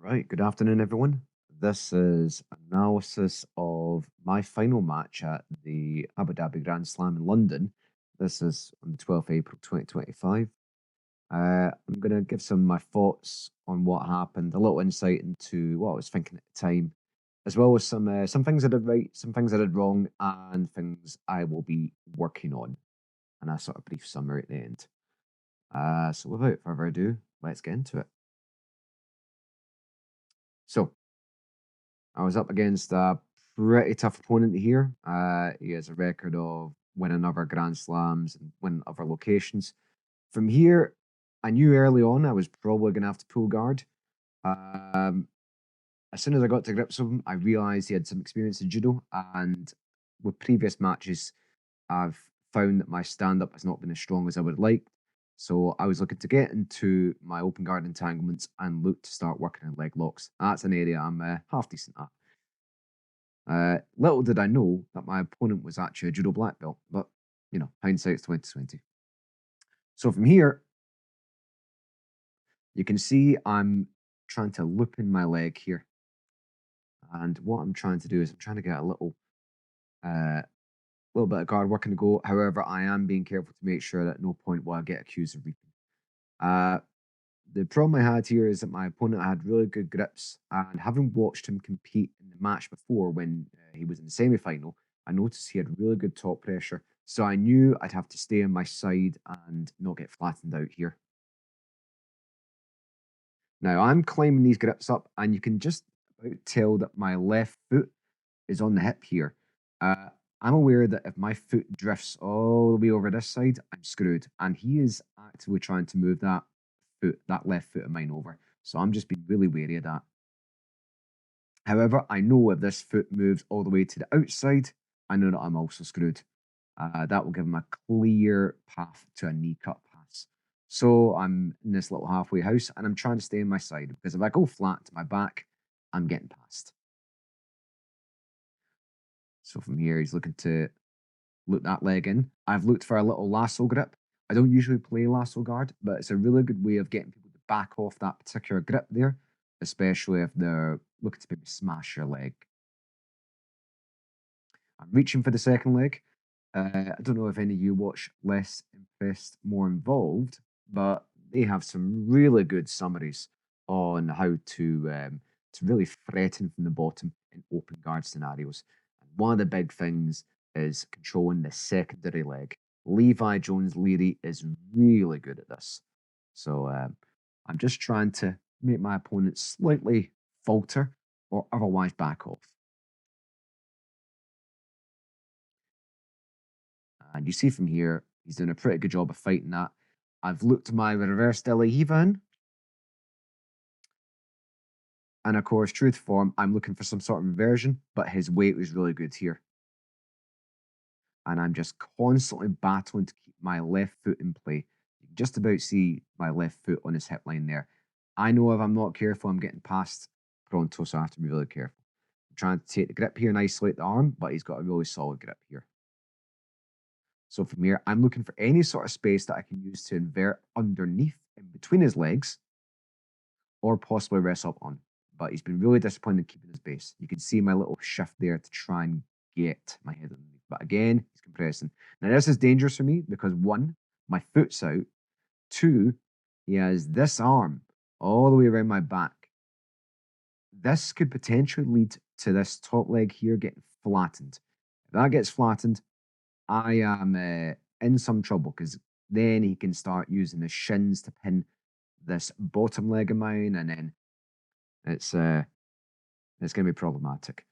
Right, good afternoon, everyone. This is analysis of my final match at the Abu Dhabi Grand Slam in London. This is on the 12th of April 2025. I'm going to give some of my thoughts on what happened, a little insight into what I was thinking at the time, as well as some things I did right, some things I did wrong, and things I will be working on, and a sort of brief summary at the end. So without further ado, let's get into it. So, I was up against a pretty tough opponent here. He has a record of winning other Grand Slams and winning other locations. From here, I knew early on I was probably going to have to pull guard. Um, as soon as I got to grips with him, I realised he had some experience in judo, and with previous matches, I've found that my stand up has not been as strong as I would like. So I was looking to get into my open guard entanglements and look to start working in leg locks. That's an area I'm half decent at. Little did I know that my opponent was actually a judo black belt, but hindsight's 2020. So from here, you can see I'm trying to loop in my leg here, and what I'm trying to do is I'm trying to get a little bit of guard working to go. However, I am being careful to make sure that at no point will I get accused of reaping. Uh, the problem I had here is that my opponent had really good grips, and having watched him compete in the match before when he was in the semi final, I noticed he had really good top pressure. So I knew I'd have to stay on my side and not get flattened out here. Now I'm climbing these grips up, and you can just about tell that my left foot is on the hip here. Uh, I'm aware that if my foot drifts all the way over this side, I'm screwed. And he is actively trying to move that left foot of mine over. So I'm just being really wary of that. However, I know if this foot moves all the way to the outside, I know that I'm also screwed. That will give him a clear path to a knee cut pass. So I'm in this little halfway house and I'm trying to stay on my side because if I go flat to my back, I'm getting past. So from here, he's looking to loop that leg in. I've looked for a little lasso grip. I don't usually play lasso guard, but it's a really good way of getting people to back off that particular grip there, especially if they're looking to maybe smash your leg. I'm reaching for the second leg. I don't know if any of you watch Less Impressed, More Involved, but they have some really good summaries on how to really threaten from the bottom in open guard scenarios. And one of the big things is controlling the secondary leg. Levi Jones Leary is really good at this. So I'm just trying to make my opponent slightly falter or otherwise back off. And you see from here, he's doing a pretty good job of fighting that. I've looked my reverse De La Riva in. And of course, truth form, I'm looking for some sort of inversion, but his weight was really good here. And I'm just constantly battling to keep my left foot in play. You can just about see my left foot on his hip line there. I know if I'm not careful, I'm getting past Pronto, so I have to be really careful. I'm trying to take the grip here and isolate the arm, but he's got a really solid grip here. So from here, I'm looking for any sort of space that I can use to invert underneath in between his legs or possibly rest up on. But he's been really disciplined in keeping his base. You can see my little shift there to try and get my head underneath. But again, he's compressing. Now, this is dangerous for me because one, my foot's out. Two, he has this arm all the way around my back. This could potentially lead to this top leg here getting flattened. If that gets flattened, I am in some trouble because then he can start using the shins to pin this bottom leg of mine, and then it's going to be problematic.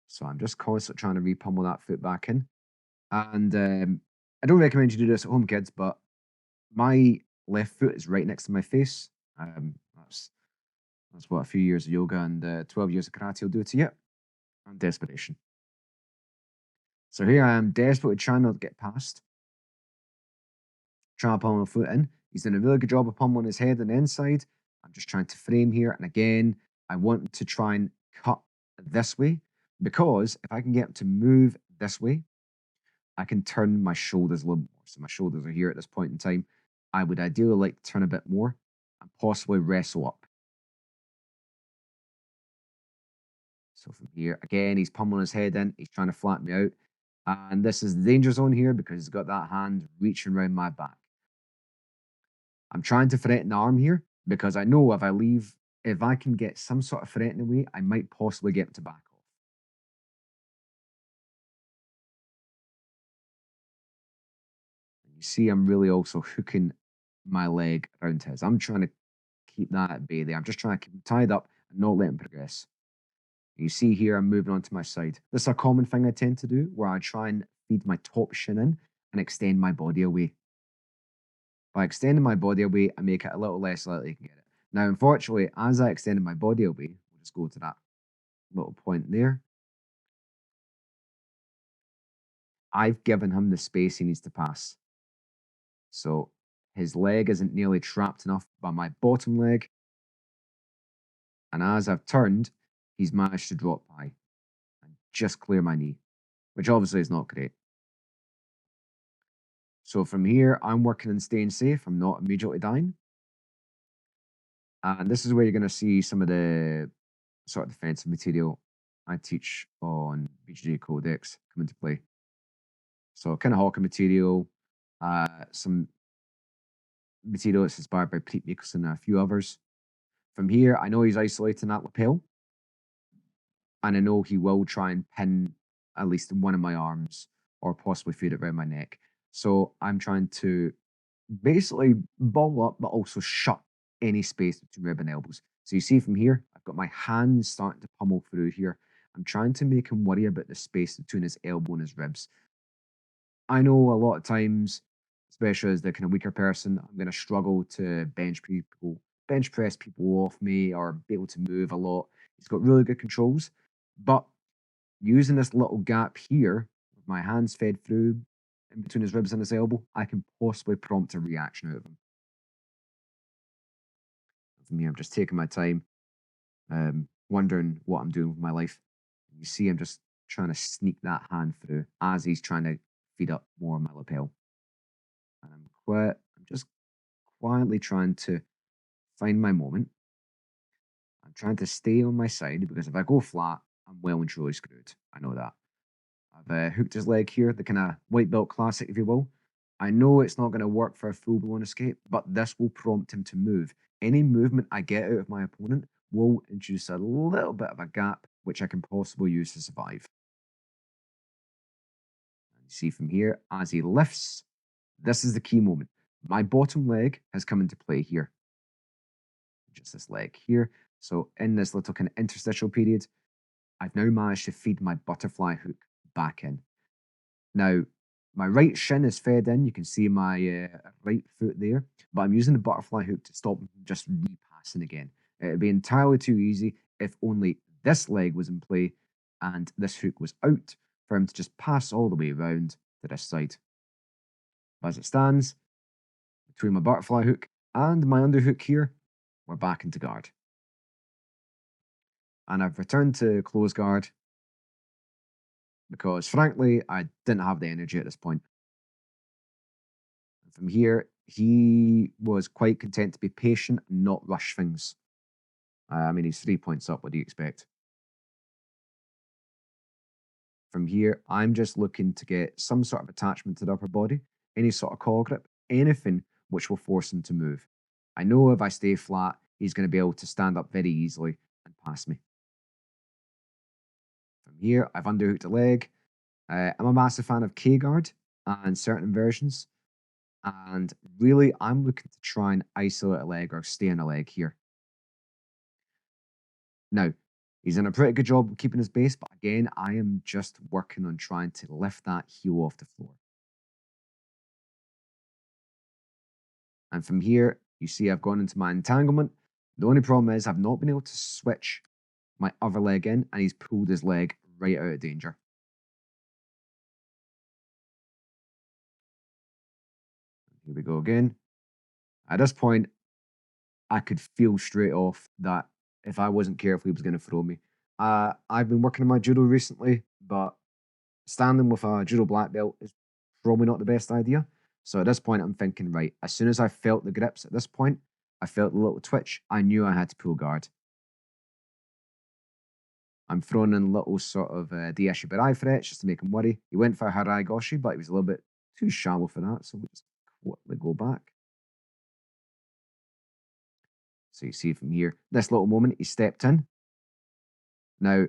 So I'm just constantly trying to repummel that foot back in, and I don't recommend you do this at home, kids. But my left foot is right next to my face. That's what a few years of yoga and 12 years of karate will do to you. And desperation. So here I am, desperate trying not to get past. Trying to pummel my foot in. He's done a really good job of pummeling his head on the inside. I'm just trying to frame here. And again, I want to try and cut this way because if I can get him to move this way, I can turn my shoulders a little more. So my shoulders are here at this point in time. I would ideally like to turn a bit more and possibly wrestle up. So from here, again, he's pummeling his head in. He's trying to flatten me out. And this is the danger zone here because he's got that hand reaching around my back. I'm trying to threaten the arm here because I know if I can get some sort of threat in the way, I might possibly get him to back off. And you see, I'm really also hooking my leg around his. I'm trying to keep that at bay there. I'm just trying to keep him tied up and not let him progress. You see here, I'm moving on to my side. This is a common thing I tend to do where I try and feed my top shin in and extend my body away. By extending my body away, I make it a little less likely he can get it. Now, unfortunately, as I extended my body away, we'll just go to that little point there. I've given him the space he needs to pass. So his leg isn't nearly trapped enough by my bottom leg. And as I've turned, he's managed to drop by and just clear my knee, which obviously is not great. So from here, I'm working on staying safe. I'm not immediately dying. And this is where you're going to see some of the sort of defensive material I teach on BJJ Codex come into play. So kind of Hawker material, some material that's inspired by Pete Mickelson and a few others. From here, I know he's isolating that lapel, and I know he will try and pin at least one of my arms or possibly feed it around my neck. So I'm trying to basically ball up, but also shut any space between rib and elbows. So you see from here, I've got my hands starting to pummel through here. I'm trying to make him worry about the space between his elbow and his ribs. I know a lot of times, especially as the kind of weaker person, I'm going to struggle to bench press people off me or be able to move a lot. He's got really good controls, but using this little gap here, with my hands fed through in between his ribs and his elbow, I can possibly prompt a reaction out of him. For me, I'm just taking my time, wondering what I'm doing with my life. You see, I'm just trying to sneak that hand through as he's trying to feed up more of my lapel. And I'm just quietly trying to find my moment. I'm trying to stay on my side because if I go flat, I'm well and truly screwed. I know that. I've hooked his leg here, the kind of white belt classic, if you will. I know it's not going to work for a full blown escape, but this will prompt him to move. Any movement I get out of my opponent will introduce a little bit of a gap, which I can possibly use to survive. And you see from here, as he lifts, this is the key moment. My bottom leg has come into play here. Just this leg here. So in this little kind of interstitial period, I've now managed to feed my butterfly hook back in. Now, my right shin is fed in. You can see my right foot there, but I'm using the butterfly hook to stop him from just repassing again. It'd be entirely too easy if only this leg was in play and this hook was out for him to just pass all the way around to this side. But as it stands, between my butterfly hook and my underhook here, we're back into guard. And I've returned to close guard because, frankly, I didn't have the energy at this point. And from here, he was quite content to be patient and not rush things. I mean, he's 3 points up. What do you expect? From here, I'm just looking to get some sort of attachment to the upper body, any sort of collar grip, anything which will force him to move. I know if I stay flat, he's going to be able to stand up very easily and pass me. From here, I've underhooked a leg. I'm a massive fan of K-guard and certain versions. And really, I'm looking to try and isolate a leg or stay on a leg here. Now, he's done a pretty good job of keeping his base, but again, I am just working on trying to lift that heel off the floor. And from here, you see I've gone into my entanglement. The only problem is I've not been able to switch my other leg in, and he's pulled his leg right out of danger. Here we go again. At this point, I could feel straight off that if I wasn't careful, he was going to throw me. I've been working on my judo recently, but standing with a judo black belt is probably not the best idea. So at this point, I'm thinking, right, as soon as I felt the grips at this point, I felt the little twitch, I knew I had to pull guard. I'm throwing in little sort of Diashibarai threats just to make him worry. He went for a Harai Goshi, but he was a little bit too shallow for that, so we just quickly go back. So you see from here, this little moment, he stepped in. Now,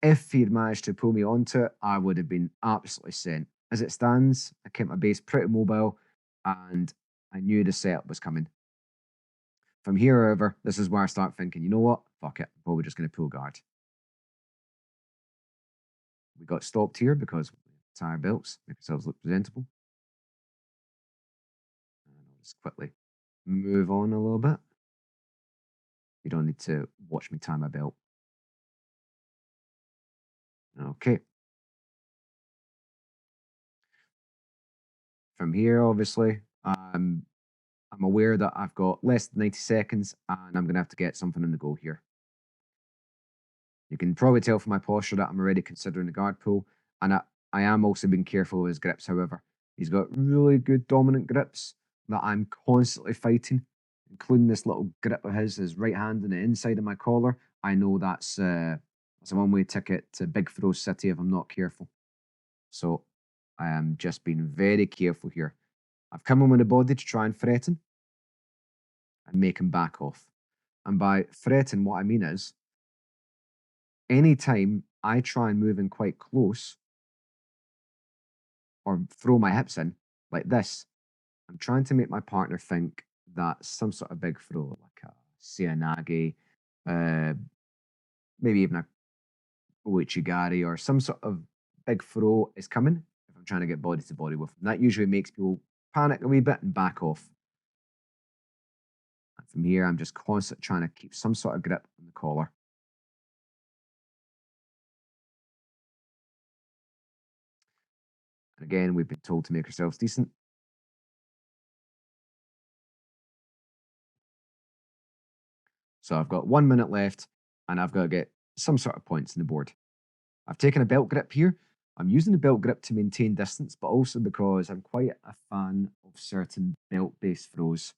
if he'd managed to pull me onto it, I would have been absolutely sent. As it stands, I kept my base pretty mobile, and I knew the setup was coming. From here, however, this is where I start thinking, you know what? Fuck it. I'm probably just going to pull guard. We got stopped here because we tie our belts, make ourselves look presentable. And I'll just quickly move on a little bit. You don't need to watch me tie my belt. Okay. From here, obviously, I'm aware that I've got less than 90 seconds and I'm going to have to get something in the go here. You can probably tell from my posture that I'm already considering the guard pull, and I am also being careful with his grips, however. He's got really good dominant grips that I'm constantly fighting, including this little grip of his right hand on the inside of my collar. I know that's a one-way ticket to Big Throw City if I'm not careful. So I am just being very careful here. I've come in with the body to try and threaten and make him back off. And by threaten, what I mean is anytime I try and move in quite close or throw my hips in like this, I'm trying to make my partner think that some sort of big throw, like a Seanage, maybe even a Uichigari or some sort of big throw is coming if I'm trying to get body to body with them. That usually makes people panic a wee bit and back off. And from here, I'm just constantly trying to keep some sort of grip on the collar. And again, we've been told to make ourselves decent. So I've got 1 minute left and I've got to get some sort of points in the board. I've taken a belt grip here. I'm using the belt grip to maintain distance, but also because I'm quite a fan of certain belt-based throws,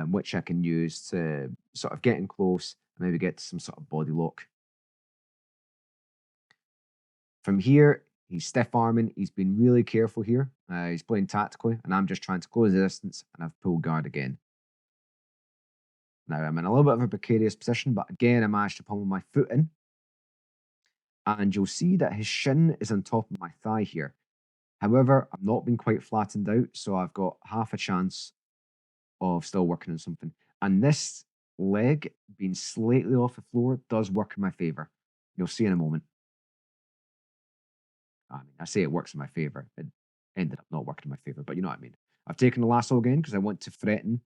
which I can use to sort of get in close and maybe get to some sort of body lock. From here, he's stiff arming. He's been really careful here. He's playing tactically, and I'm just trying to close the distance, and I've pulled guard again. Now, I'm in a little bit of a precarious position, but again, I managed to pummel my foot in. And you'll see that his shin is on top of my thigh here. However, I've not been quite flattened out, so I've got half a chance of still working on something. And this leg being slightly off the floor does work in my favor. You'll see in a moment. I mean, I say it works in my favor. It ended up not working in my favor, but you know what I mean. I've taken the lasso again because I want to threaten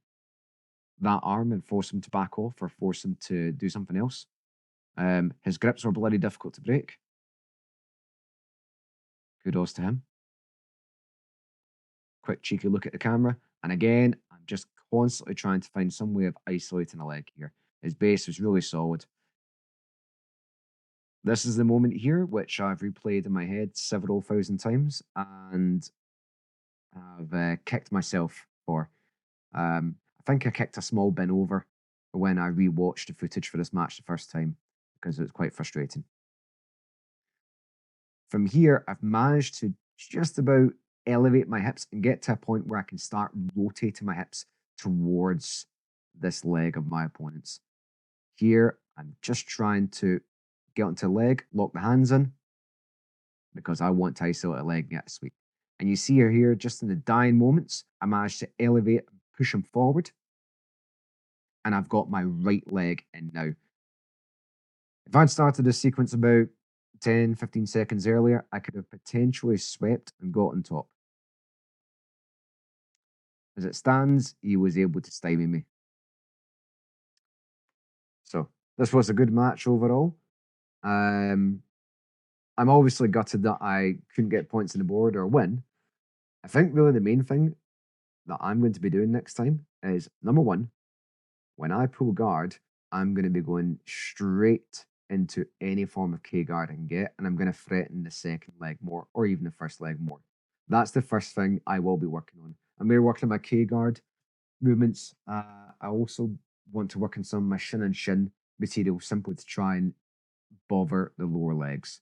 that arm and force him to back off or force him to do something else. His grips were bloody difficult to break. Kudos to him. Quick cheeky look at the camera. And again, I'm just constantly trying to find some way of isolating a leg here. His base was really solid. This is the moment here, which I've replayed in my head several thousand times and I've kicked myself for. I think I kicked a small bin over when I rewatched the footage for this match the first time because it was quite frustrating. From here, I've managed to just about elevate my hips and get to a point where I can start rotating my hips towards this leg of my opponent's. Here, I'm just trying to get onto the leg, lock the hands in, because I want to isolate a leg and get a sweep. And you see her here, just in the dying moments, I managed to elevate and push him forward. And I've got my right leg in now. If I'd started this sequence about 10, 15 seconds earlier, I could have potentially swept and got on top. As it stands, he was able to stymie me. So this was a good match overall. I'm obviously gutted that I couldn't get points on the board or win. I think really the main thing that I'm going to be doing next time is number one, when I pull guard, I'm going to be going straight into any form of K guard I can get, and I'm going to threaten the second leg more, or even the first leg more. That's the first thing I will be working on. I'm going to be working on my K guard movements. I also want to work on some of my shin and shin material simply to try and bother the lower legs.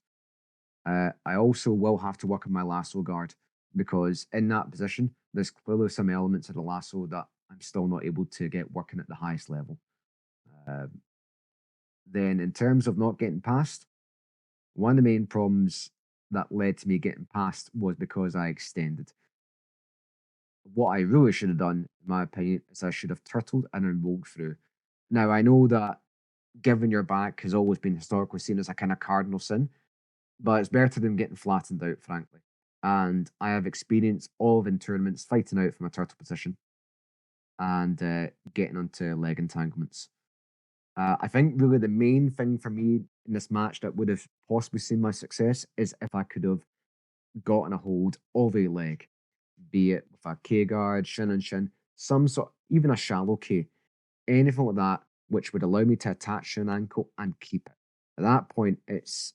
I also will have to work on my lasso guard because in that position, there's clearly some elements of the lasso that I'm still not able to get working at the highest level. Um, then, in terms of not getting past, one of the main problems that led to me getting past was because I extended. What I really should have done, in my opinion, is I should have turtled and then rolled through. Now, I know that giving your back has always been historically seen as a kind of cardinal sin, but it's better than getting flattened out, frankly. And I have experience of in tournaments fighting out from a turtle position and getting onto leg entanglements. I think really the main thing for me in this match that would have possibly seen my success is if I could have gotten a hold of a leg, be it with a K guard, shin and shin, some sort, even a shallow K, anything like that, which would allow me to attach an ankle and keep it. At that point, it's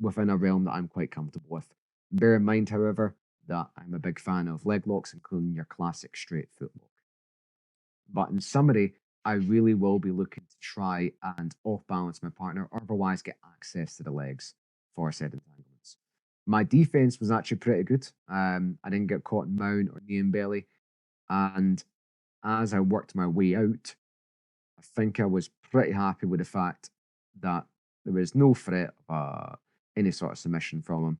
within a realm that I'm quite comfortable with. Bear in mind, however, that I'm a big fan of leg locks, including your classic straight foot lock. But in summary, I really will be looking to try and off balance my partner, or otherwise get access to the legs for said entanglements. My defense was actually pretty good. I didn't get caught in mount or knee and belly. And as I worked my way out, I think I was pretty happy with the fact that there was no threat of any sort of submission from him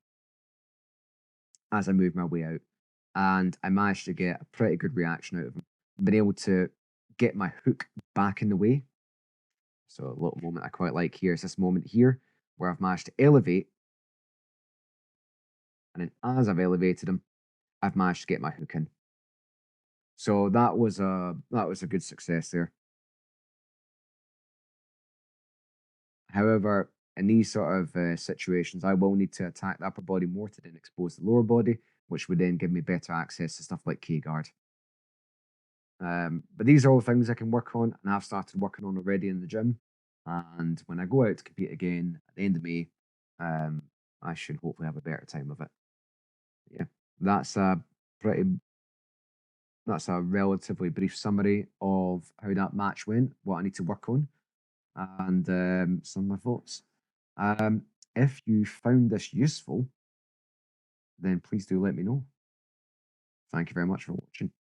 as I moved my way out. And I managed to get a pretty good reaction out of him. Been able to get my hook back in the way. So a little moment I quite like here is this moment here where I've managed to elevate. And then as I've elevated him, I've managed to get my hook in. So that was a good success there. However, in these sort of situations, I will need to attack the upper body more to then expose the lower body, which would then give me better access to stuff like K guard. But these are all things I can work on, and I've started working on already in the gym. And when I go out to compete again at the end of May, um, I should hopefully have a better time of it. Yeah, that's a pretty that's a relatively brief summary of how that match went, what I need to work on, and some of my thoughts. Um, if you found this useful, then please do let me know. Thank you very much for watching.